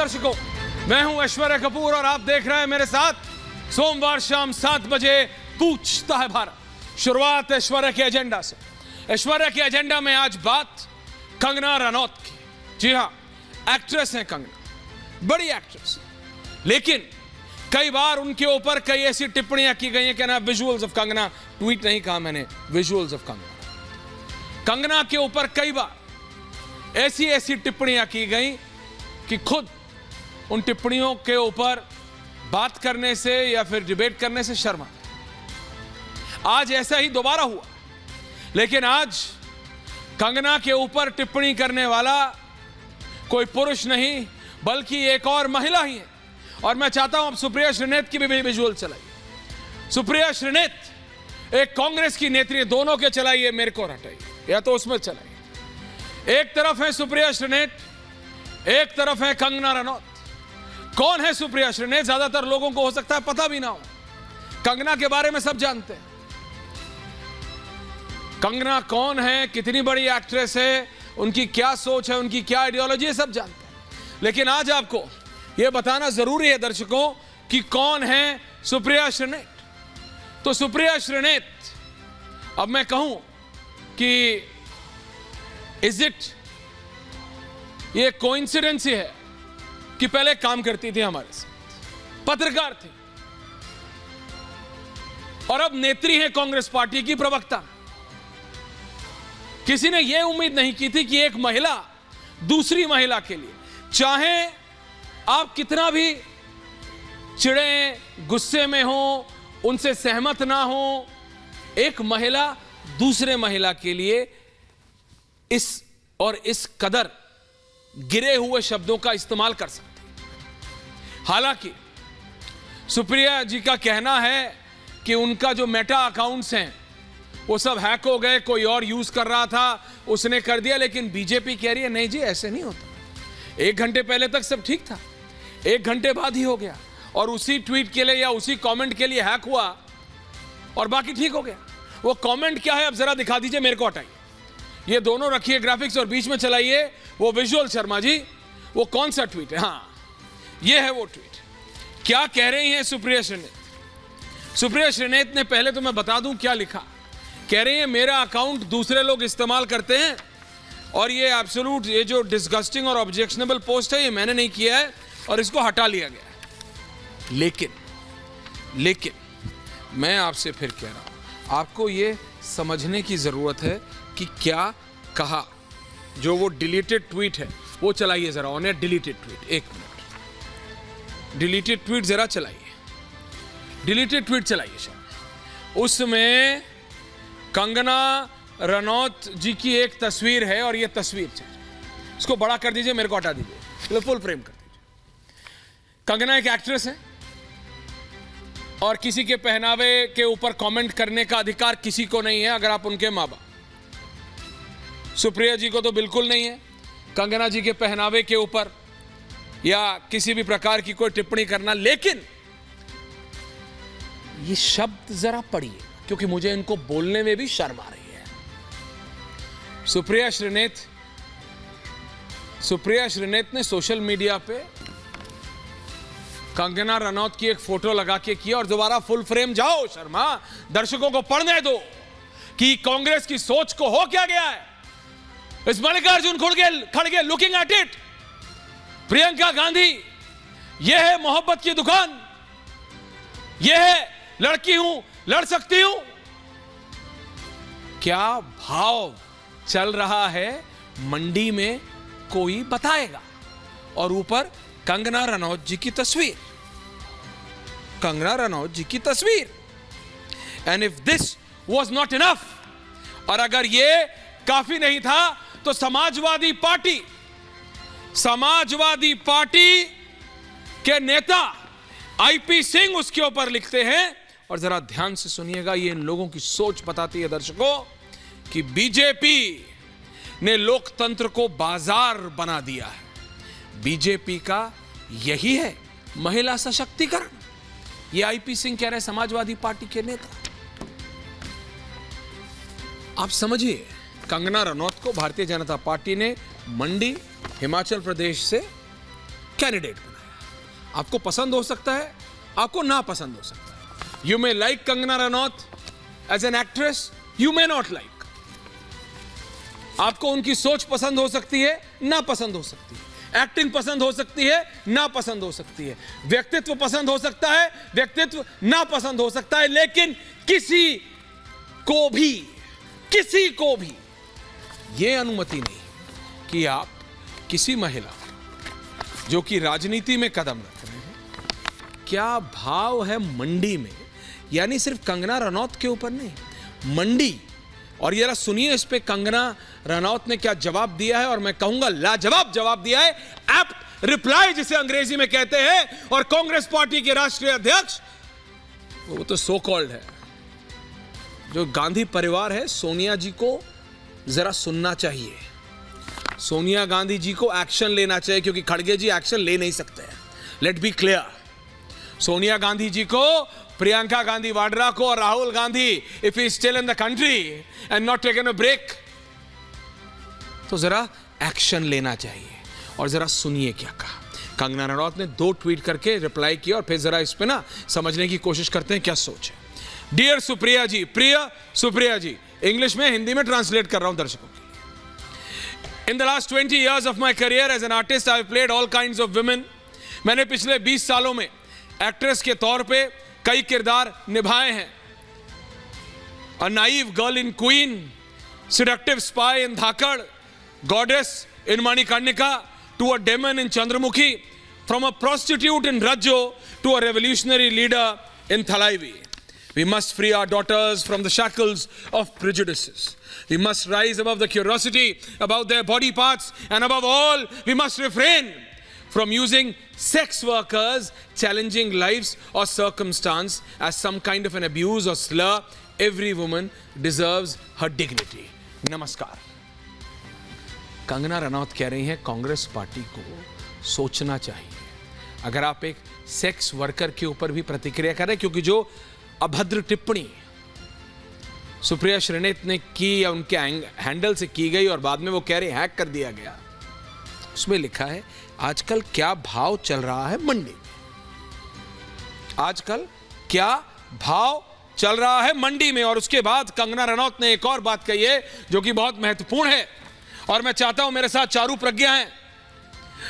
दर्शकों, मैं हूं ऐश्वर्या कपूर और आप देख रहे हैं मेरे साथ सोमवार शाम 7 बजे पूछता है भारत। शुरुआत ऐश्वर्या के एजेंडा से। ऐश्वर्या के एजेंडा में आज बात कंगना रनौत की। जी हां, एक्ट्रेस हैं कंगना, बड़ी एक्ट्रेस, लेकिन कई बार उनके ऊपर कई ऐसी टिप्पणियां की गई हैं कि ना विजुअल्स ऑफ कंगना, ट्वीट नहीं कहा मैंने, विजुअल्स ऑफ कंगना। कंगना के ऊपर कई बार ऐसी टिप्पणियां की गई कि खुद उन टिप्पणियों के ऊपर बात करने से या फिर डिबेट करने से शर्मा। आज ऐसा ही दोबारा हुआ, लेकिन आज कंगना के ऊपर टिप्पणी करने वाला कोई पुरुष नहीं बल्कि एक और महिला ही है। और मैं चाहता हूं अब सुप्रिया श्रीनेत की भी विजुअल चलाइए। सुप्रिया श्रीनेत एक कांग्रेस की नेत्री, दोनों के चलाइए, मेरे को हटाइए या तो उसमें चलाइए। एक तरफ है सुप्रिया श्रीनेत, एक तरफ है कंगना रनौत। कौन है सुप्रिया श्रीनेत? ज्यादातर लोगों को हो सकता है पता भी ना हो। कंगना के बारे में सब जानते हैं। कंगना कौन है, कितनी बड़ी एक्ट्रेस है, उनकी क्या सोच है, उनकी क्या आइडियोलॉजी है, सब जानते हैं। लेकिन आज आपको यह बताना जरूरी है दर्शकों कि कौन है सुप्रिया श्रीनेत। तो सुप्रिया श्रीनेत, अब मैं कहूं कि इज इट ये कोइंसिडेंस ही है कि पहले काम करती थी हमारे साथ, पत्रकार थी और अब नेत्री है कांग्रेस पार्टी की, प्रवक्ता। किसी ने यह उम्मीद नहीं की थी कि एक महिला दूसरी महिला के लिए, चाहे आप कितना भी चिढ़े, गुस्से में हो, उनसे सहमत ना हो, एक महिला दूसरे महिला के लिए इस कदर गिरे हुए शब्दों का इस्तेमाल कर सकती है। हालांकि सुप्रिया जी का कहना है कि उनका जो मेटा अकाउंट्स हैं वो सब हैक हो गए, कोई और यूज कर रहा था, उसने कर दिया। लेकिन बीजेपी कह रही है नहीं जी, ऐसे नहीं होता। 1 घंटे पहले तक सब ठीक था, 1 घंटे बाद ही हो गया और उसी ट्वीट के लिए या उसी कमेंट के लिए हैक हुआ और बाकी ठीक हो गया। वो कमेंट क्या है अब जरा दिखा दीजिए, मेरे को हटाइए। ये दोनों रखिए ग्राफिक्स और बीच में चलाइए वो विजुअल। शर्मा जी, वो कौन सा ट्वीट है? हाँ, ये है वो ट्वीट। क्या कह रही हैं सुप्रिया श्रीनेत? सुप्रिया श्रीनेत ने, पहले तो मैं बता दूं क्या लिखा। कह रही है मेरा अकाउंट दूसरे लोग इस्तेमाल करते हैं और ये एब्सोल्यूट, ये जो डिस्गस्टिंग और ऑब्जेक्शनेबल पोस्ट है ये मैंने नहीं किया है और इसको हटा लिया गया है। लेकिन मैं आपसे फिर कह रहा हूं, आपको ये समझने की जरूरत है कि क्या कहा। जो वो डिलीटेड ट्वीट है वो चलाइए जरा, on deleted tweet. 1 minute, deleted tweet जरा चलाइए, डिलीटेड ट्वीट चलाइए शायद। उसमें कंगना रनौत जी की एक तस्वीर है और ये तस्वीर चाहिए, इसको बड़ा कर दीजिए, मेरे को हटा दीजिए, फुल फ्रेम कर दीजिए। कंगना एक एक्ट्रेस है और किसी के पहनावे के ऊपर कमेंट करने का अधिकार किसी को नहीं है, अगर आप उनके मां बाप। सुप्रिया जी को तो बिल्कुल नहीं है कंगना जी के पहनावे के ऊपर या किसी भी प्रकार की कोई टिप्पणी करना। लेकिन ये शब्द जरा पढ़िए, क्योंकि मुझे इनको बोलने में भी शर्म आ रही है। सुप्रिया श्रीनेत ने सोशल मीडिया पे कंगना रनौत की एक फोटो लगा के किया और दोबारा फुल फ्रेम जाओ शर्मा, दर्शकों को पढ़ने दो कि कांग्रेस की सोच को हो क्या गया है। इस मल्लिकार्जुन खड़गे looking at it. Priyanka Gandhi, यह है मोहब्बत की दुकान, यह है लड़की हूं, लड़ सकती हूं। क्या भाव चल रहा है मंडी में कोई बताएगा। और ऊपर कंगना रनौत जी की तस्वीर, कंगना रनौत जी की तस्वीर। And if this was not enough, और अगर यह काफी नहीं था तो समाजवादी पार्टी के नेता आईपी सिंह उसके ऊपर लिखते हैं। और जरा ध्यान से सुनिएगा, ये इन लोगों की सोच बताती है दर्शकों कि बीजेपी ने लोकतंत्र को बाजार बना दिया है। बीजेपी का यही है महिला सशक्तिकरण। ये आईपी सिंह कह रहे हैं, समाजवादी पार्टी के नेता। आप समझिए, कंगना रनौत को भारतीय जनता पार्टी ने मंडी हिमाचल प्रदेश से कैंडिडेट बनाया। आपको पसंद हो सकता है, आपको ना पसंद हो सकता है। You may like Kangana Ranaut as an actress, you may not like. आपको उनकी सोच पसंद हो सकती है, ना पसंद हो सकती है। एक्टिंग पसंद हो सकती है, ना पसंद हो सकती है। व्यक्तित्व पसंद हो सकता है, व्यक्तित्व ना पसंद हो सकता है। लेकिन किसी को भी यह अनुमति नहीं कि आप किसी महिला जो कि राजनीति में कदम रख रहे हैं, क्या भाव है मंडी में, यानी सिर्फ कंगना रनौत के ऊपर नहीं, मंडी। और ये सुनिए इस पे कंगना रनौत ने क्या जवाब दिया है, और मैं कहूंगा लाजवाब जवाब दिया है, एप्ट रिप्लाई जिसे अंग्रेजी में कहते हैं। और कांग्रेस पार्टी के राष्ट्रीय अध्यक्ष, वो तो सो कॉल्ड है, जो गांधी परिवार है, सोनिया जी को जरा सुनना चाहिए। सोनिया गांधी जी को एक्शन लेना चाहिए, क्योंकि खड़गे जी एक्शन ले नहीं सकते हैं। Let be clear, Sonia Gandhi ji को, प्रियंका गांधी वाड्रा को और Rahul Gandhi, if he still in the country and not taken a break, तो जरा एक्शन लेना चाहिए। और जरा सुनिए क्या कहा कंगना रनौत ने। 2 ट्वीट करके रिप्लाई किया, और फिर जरा इस पे ना समझने की कोशिश करते हैं क्या सोच है। डियर सुप्रिया जी, प्रिय सुप्रिया जी, इंग्लिश में हिंदी में ट्रांसलेट कर रहा हूं दर्शकों के लिए। In the last 20 years of my career as an artist, I have played all kinds of women. मैंने पिछले 20 सालों में एक्ट्रेस के तौर पे कई किरदार निभाए हैं। A naive girl in Queen, seductive spy in Dhakad, goddess in Manikarnika, to a demon in Chandramukhi, from a prostitute in Rajjo to a revolutionary leader in Thalaivi. We must free our daughters from the shackles of prejudices. We must rise above the curiosity about their body parts, and above all, we must refrain from using sex workers, challenging lives or circumstance as some kind of an abuse or slur. Every woman deserves her dignity. नमस्कार। कंगना रनौत कह रही हैं Congress party को सोचना चाहिए। अगर आप एक सेक्स वर्कर के ऊपर भी प्रतिक्रिया करें, क्योंकि जो अभद्र टिप्पणी सुप्रिया श्रीनेत ने की या उनके हैंडल से की गई और बाद में वो कह रहे हैक कर दिया गया, उसमें लिखा है आजकल क्या भाव चल रहा है मंडी में। आजकल क्या भाव चल रहा है मंडी में। और उसके बाद कंगना रनौत ने एक और बात कही है जो कि बहुत महत्वपूर्ण है, और मैं चाहता हूं मेरे साथ चारू प्रज्ञा हैं,